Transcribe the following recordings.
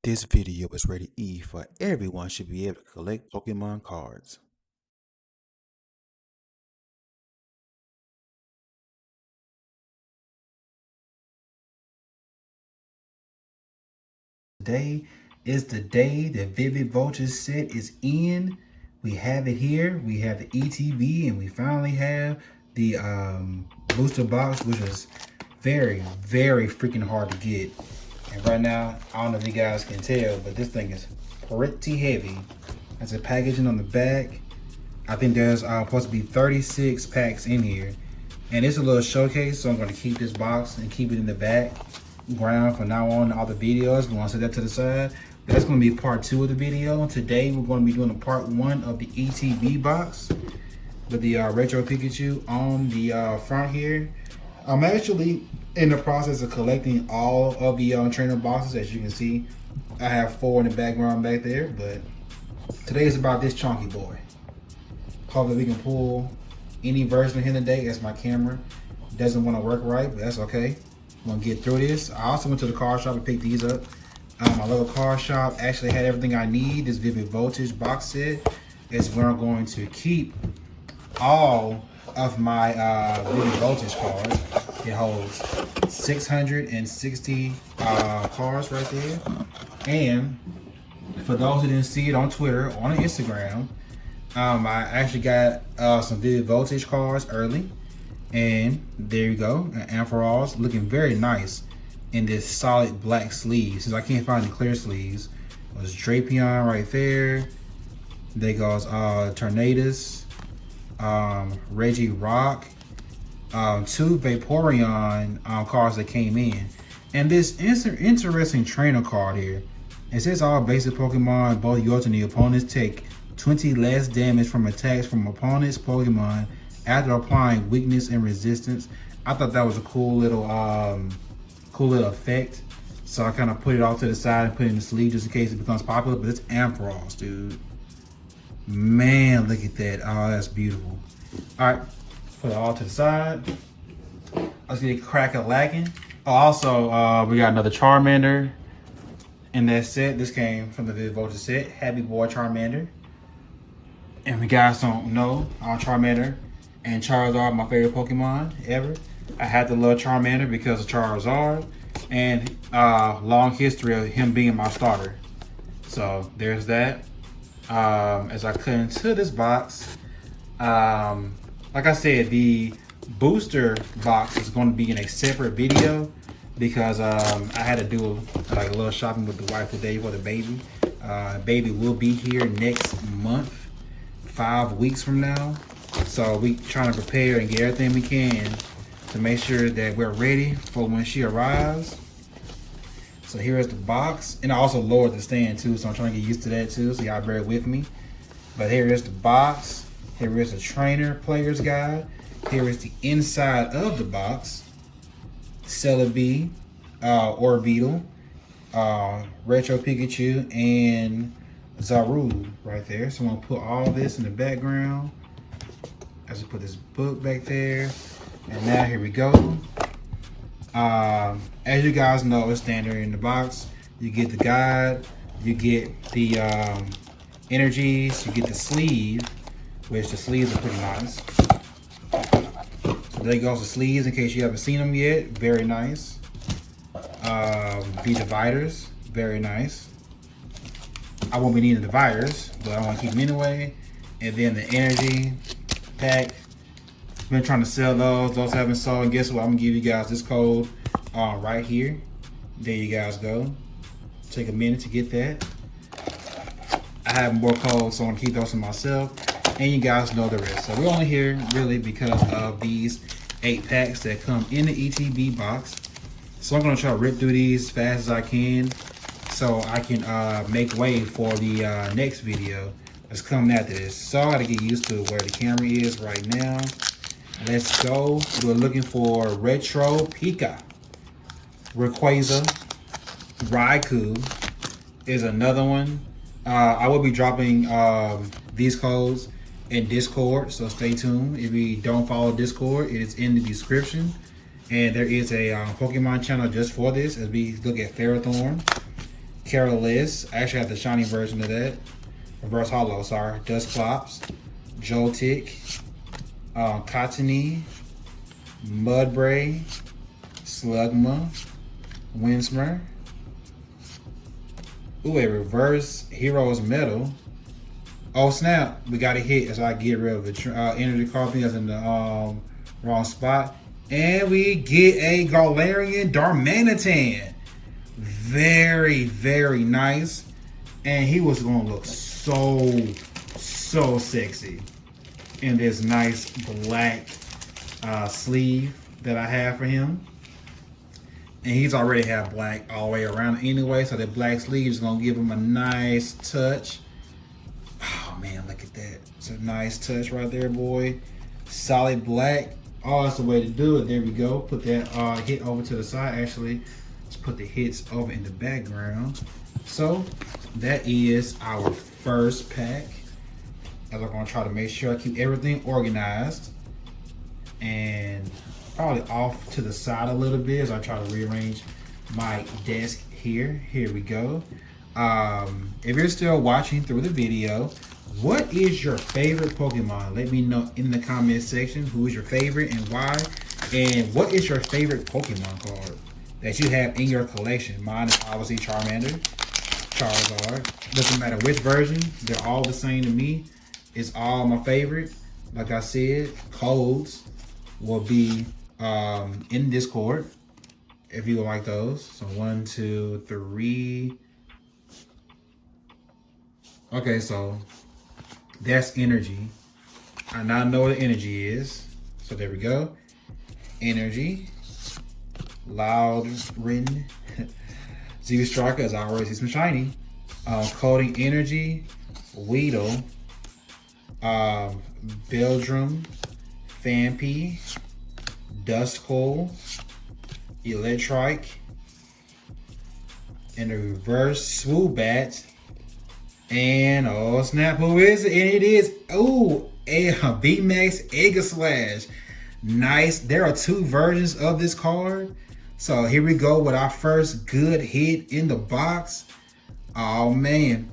This video is rated E for everyone should be able to collect Pokemon cards. Today is the day the Vivid Vultures set is in. We have it here. We have the ETB and we finally have the booster box, which is very, very freaking hard to get. And right now, I don't know if you guys can tell, but this thing is pretty heavy. There's a packaging on the back. I think there's supposed to be 36 packs in here. And it's a little showcase, so I'm going to keep this box and keep it in the background from now on in all the videos. We want to set that to the side. But that's going to be part 2 of the video. Today, we're going to be doing a part 1 of the ETB box with the Retro Pikachu on the front here. I'm actually in the process of collecting all of the trainer boxes. As you can see, I have 4 in the background back there, but today is about this chunky boy. Hope that we can pull any version of him today, as my camera doesn't want to work right, but that's okay. I'm gonna get through this. I also went to the card shop and picked these up. My local card shop actually had everything I need. This Vivid Voltage box set is where I'm going to keep all of my Vivid Voltage cards. It holds 660 cards right there. And for those who didn't see it on Twitter or on Instagram, I actually got some Vivid Voltage cards early. And there you go, Ampharos looking very nice in this solid black sleeve. Since I can't find the clear sleeves, there's Drapion right there. There goes Tornadus, Regirock, 2 Vaporeon cards that came in, and this interesting trainer card here. It says all basic Pokemon, both yours and the opponents, take 20 less damage from attacks from opponents' Pokemon after applying weakness and resistance. I thought that was a cool little effect. So I kind of put it off to the side and put it in the sleeve just in case it becomes popular. But it's Ampharos, dude. Man, look at that. Oh, that's beautiful. All right, put it all to the side. Let's get crack-a-lacking. Oh, also, we got another Charmander in that set. This came from the Vivid Voltage set. Happy Boy Charmander. And if you guys don't know, Charmander and Charizard are my favorite Pokemon ever. I had to love Charmander because of Charizard and long history of him being my starter. So there's that. As I cut into this box, like I said, the booster box is going to be in a separate video because I had to do like a little shopping with the wife today for the baby. Baby will be here next month, 5 weeks from now. So we trying to prepare and get everything we can to make sure that we're ready for when she arrives. So here is the box, and I also lowered the stand too, so I'm trying to get used to that too, so y'all bear with me. But here is the box. Here is the trainer player's guide. Here is the inside of the box. Celebi, Orbeetle, Retro Pikachu, and Zarude right there. So I'm gonna put all this in the background. I just put this book back there, and now here we go. As you guys know, it's standard in the box. You get the guide, you get the energies, you get the sleeve, which the sleeves are pretty nice. So there goes the sleeves in case you haven't seen them yet. Very nice. The dividers, very nice. I won't be needing dividers, but I want to keep them anyway. And then the energy pack. Been trying to sell those haven't sold, and guess what? I'm gonna give you guys this code right here. There you guys go. Take a minute to get that. I have more codes, so I'm gonna keep those to myself, and you guys know the rest. So we're only here really because of these 8 packs that come in the ETB box. So I'm gonna try to rip through these as fast as I can so I can make way for the next video that's coming after this. So I gotta get used to where the camera is right now. Let's go. We're looking for Retro Pika. Rayquaza. Raikou is another one. I will be dropping these codes in Discord, so stay tuned. If you don't follow Discord, it is in the description. And there is a Pokemon channel just for this as we look at Ferrothorn. Careless. I actually have the shiny version of that. Reverse Hollow, sorry. Dusclops. Joltik. Cottony. Mudbray. Slugma. Winsmer. Ooh, a reverse Heroes Metal. Oh snap, we got a hit as I get rid of the energy card that's in the wrong spot. And we get a Galarian Darmanitan. Very, very nice. And he was gonna look so sexy in this nice black sleeve that I have for him. And he's already have black all the way around anyway, so that black sleeve is gonna give him a nice touch. Oh man, look at that. It's a nice touch right there, boy. Solid black. Oh, that's the way to do it. There we go. Put that hit over to the side. Actually, let's put the hits over in the background. So that is our first pack. And I'm gonna try to make sure I keep everything organized and probably off to the side a little bit as I try to rearrange my desk here. Here we go. If you're still watching through the video, what is your favorite Pokemon? Let me know in the comment section who is your favorite and why. And what is your favorite Pokemon card that you have in your collection? Mine is obviously Charmander, Charizard. Doesn't matter which version, they're all the same to me. It's all my favorite. Like I said, codes will be in Discord if you would like those. So 1, 2, 3. Okay, so that's energy. I now know what energy is. So there we go. Energy. Loudrin. Z Striker, as always, is some shiny. Coding energy. Weedle. Beldrum. Phanpy. Duskull. Electrike. And the reverse Swoobat. And oh snap, who is it? And it is a VMAX Aegislash. Nice. There are 2 versions of this card. So here we go with our first good hit in the box. Oh man,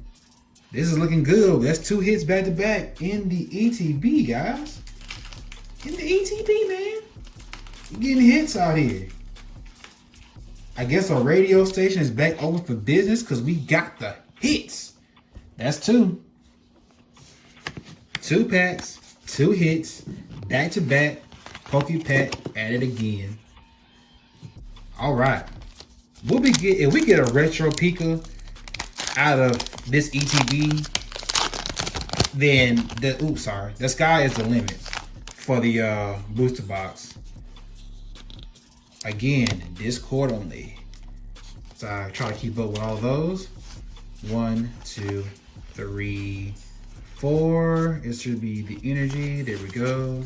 this is looking good. That's 2 hits back to back in the ETB, guys. In the ETB, man. You're getting hits out here. I guess our radio station is back open for business because we got the hits. That's 2. 2 packs, 2 hits, back to back. Pokepack at it again. All right. If we get a Retro Pika out of this ETB, then the sky is the limit for the booster box. Again, Discord only. So I try to keep up with all those. 1, 2, 3, 4. It should be the energy. There we go.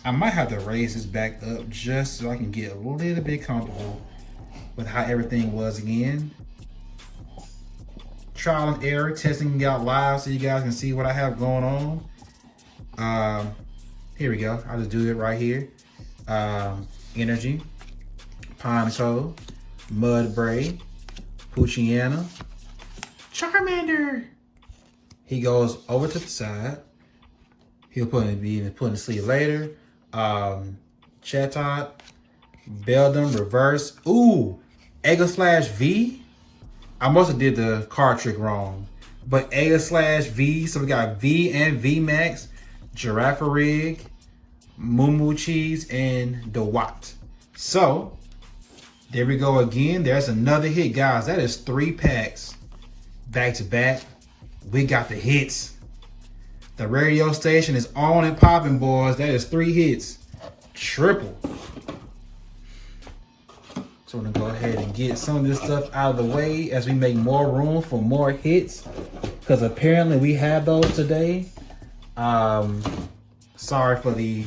I might have to raise this back up just so I can get a little bit comfortable with how everything was again. Trial and error, testing it out live so you guys can see what I have going on. Here we go. I'll just do it right here. Energy, Pineco, Mudbray, Poochyena, Charmander. He goes over to the side. He'll be putting the sleeve later. Chatot, Beldum, reverse. Ooh, Aegislash V. I must have did the card trick wrong. But Aegislash V, so we got V and VMAX, Girafarig, Moo Cheese, and Dewat. So, there we go again. There's another hit, guys. That is 3 packs back to back. We got the hits. The radio station is on and popping, boys. That is 3 hits. Triple. So we're gonna go ahead and get some of this stuff out of the way as we make more room for more hits. Because apparently we have those today. Sorry for the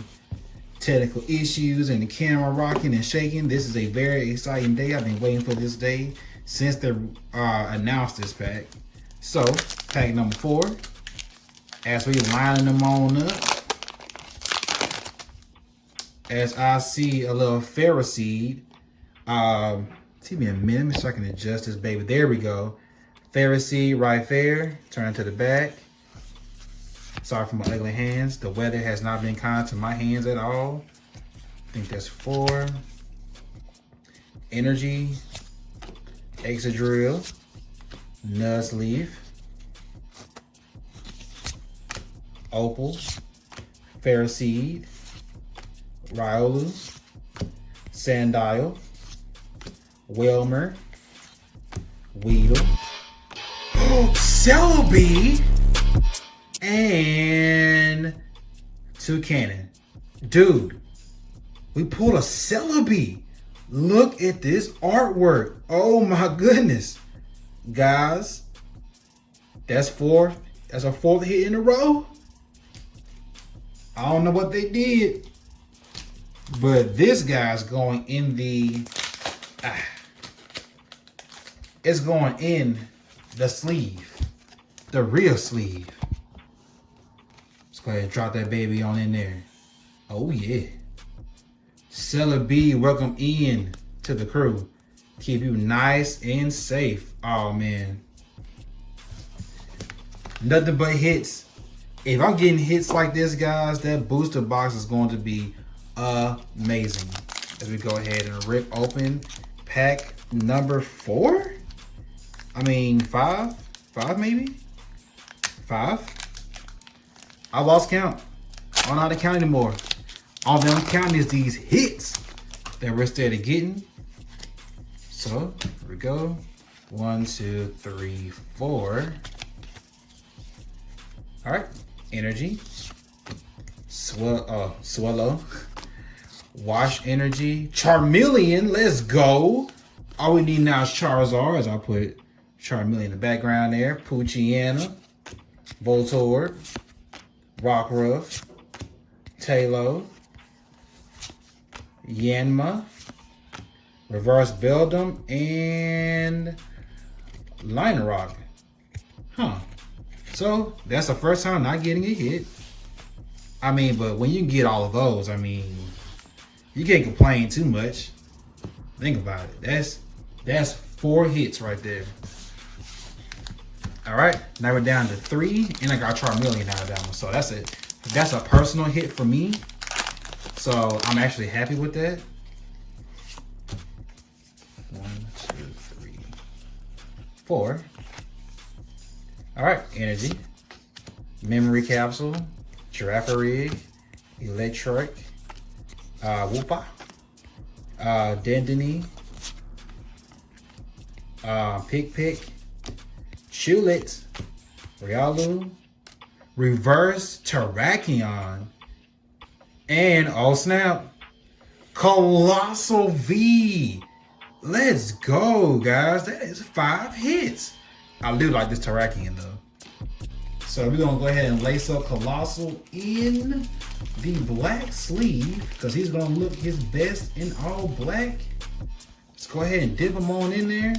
technical issues and the camera rocking and shaking. This is a very exciting day. I've been waiting for this day since they announced this pack. So, pack number 4. As we lining them on up, as I see a little Ferroseed, Give me a minute so I can adjust this baby. There we go. Pharisee, right there. Turn to the back. Sorry for my ugly hands. The weather has not been kind to my hands at all. I think that's 4. Energy. Exadrill. Nuzleaf. Opal. Pharisee. Riolu. Sandile. Wilmer. Weedle. Celebi. And Toucannon. Dude, we pulled a Celebi. Look at this artwork. Oh my goodness. Guys, that's 4. That's a 4th hit in a row. I don't know what they did, but this guy's going in the it's going in the sleeve, the real sleeve. Let's go ahead and drop that baby on in there. Oh yeah. Celebi, welcome in to the crew. Keep you nice and safe. Oh man. Nothing but hits. If I'm getting hits like this, guys, that booster box is going to be amazing. As we go ahead and rip open pack number 4. I mean 5 maybe 5. I lost count. I don't know how to count anymore. All that I'm counting is these hits that we're steady getting. So here we go. 1, 2, 3, 4. All right. Energy. Swallow. Wash Energy. Charmeleon. Let's go. All we need now is Charizard, as I put Charmeleon in the background there. Poochyena. Voltorb. Rockruff. Tailo. Yanma. Reverse Beldum. And Linerock. Huh. So that's the first time not getting a hit. I mean, but when you get all of those, I mean, you can't complain too much. Think about it. That's 4 hits right there. All right, now we're down to 3, and I got Charmeleon out of that one. So that's a personal hit for me. So I'm actually happy with that. 1, 2, 3, 4. All right, Energy, Memory Capsule, Girafarig, Electric, Woopa, Dendony, Pick, Chewlet, Riolu, Reverse Terrakion, and oh snap, Colossal V. Let's go, guys. That is 5 hits. I do like this Terrakion though. So we're gonna go ahead and lace up Colossal in the black sleeve because he's gonna look his best in all black. Let's go ahead and dip him on in there.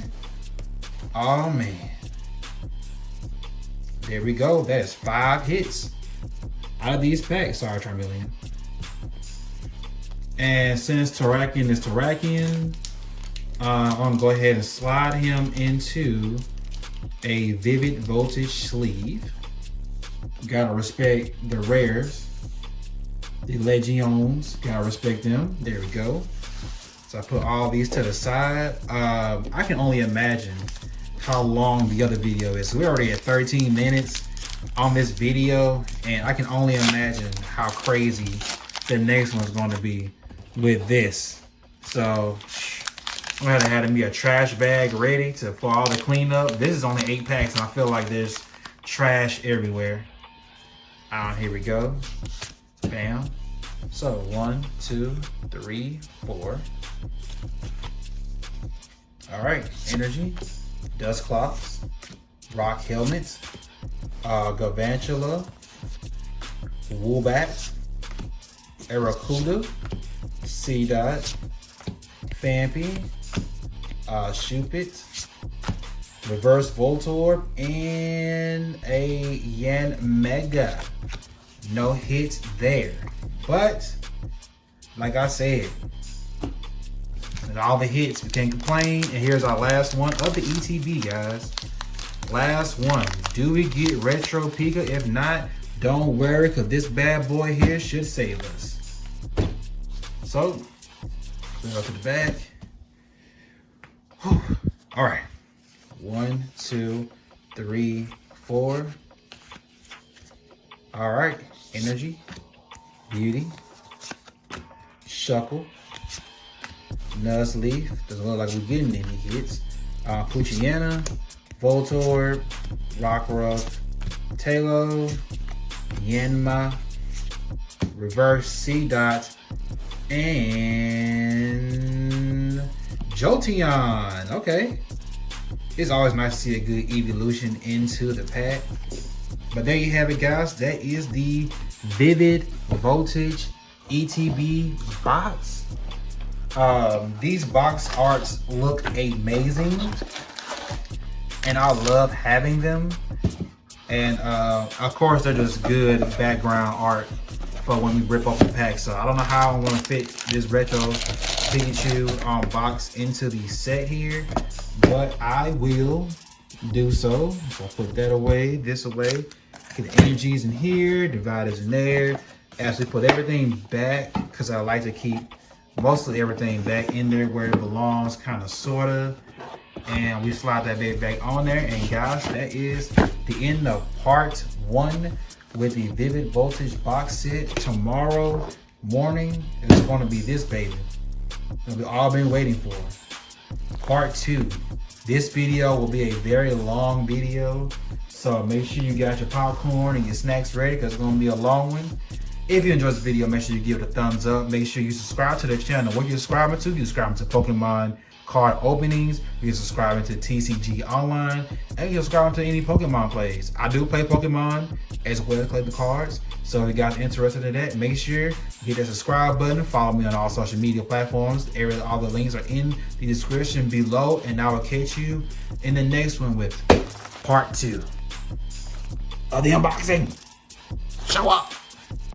Oh man. There we go. That is 5 hits out of these packs. Sorry, Charmeleon. And since Terrakion is Terrakion, I'm gonna go ahead and slide him into a Vivid Voltage sleeve. Gotta respect the rares, the Legion's. Gotta respect them. There we go. So I put all these to the side. I can only imagine how long the other video is. So we're already at 13 minutes on this video, and I can only imagine how crazy the next one's going to be with this. So I'm gonna have me a trash bag ready for all the cleanup. This is only 8 packs, and I feel like there's trash everywhere. Here we go. Bam. So 1, 2, 3, 4. All right, Energy, Dusclops, Rock Helmets, Galvantula, Woobat, Aracuda, Seedot, Phanpy, Shuppet, Reverse Voltorb, and a Yanmega. No hits there. But, like I said, And all the hits, we can't complain. And here's our last one of the ETB, guys. Last one. Do we get Retro Pika? If not, don't worry, because this bad boy here should save us. So, go to the back. Whew. All right. 1, 2, 3, 4. All right. Energy, Beauty, Shuckle, Nuzleaf. Doesn't look like we're getting any hits. Poochyena, Voltorb, Rockruff, Talo, Yanma, Reverse C-Dot, and Jolteon. Okay. It's always nice to see a good evolution into the pack. But there you have it, guys. That is the Vivid Voltage ETB box. These box arts look amazing, and I love having them. And of course, they're just good background art for when we rip off the pack. So I don't know how I'm gonna fit this retro Pikachu box into the set here, but I will do so. So I'll put that away, this away. Get the energies in here, dividers in there. As we put everything back, because I like to keep mostly everything back in there where it belongs, kind of, sort of. And we slide that baby back on there. And guys, that is the end of part 1 with the Vivid Voltage box set. Tomorrow morning is going to be this baby that we've all been waiting for. Part 2. This video will be a very long video, so make sure you got your popcorn and your snacks ready, because it's going to be a long one. If you enjoyed this video, make sure you give it a thumbs up. Make sure you subscribe to the channel. What you're subscribing to, you're subscribing to Pokemon card openings, you're subscribing to TCG Online, and you're subscribing to any Pokemon plays. I do play Pokemon as well as collect the cards, so if you guys are interested in that, make sure you hit that subscribe button. Follow me on all social media platforms. All the links are in the description below, and I will catch you in the next one with part 2 of the unboxing. Show up!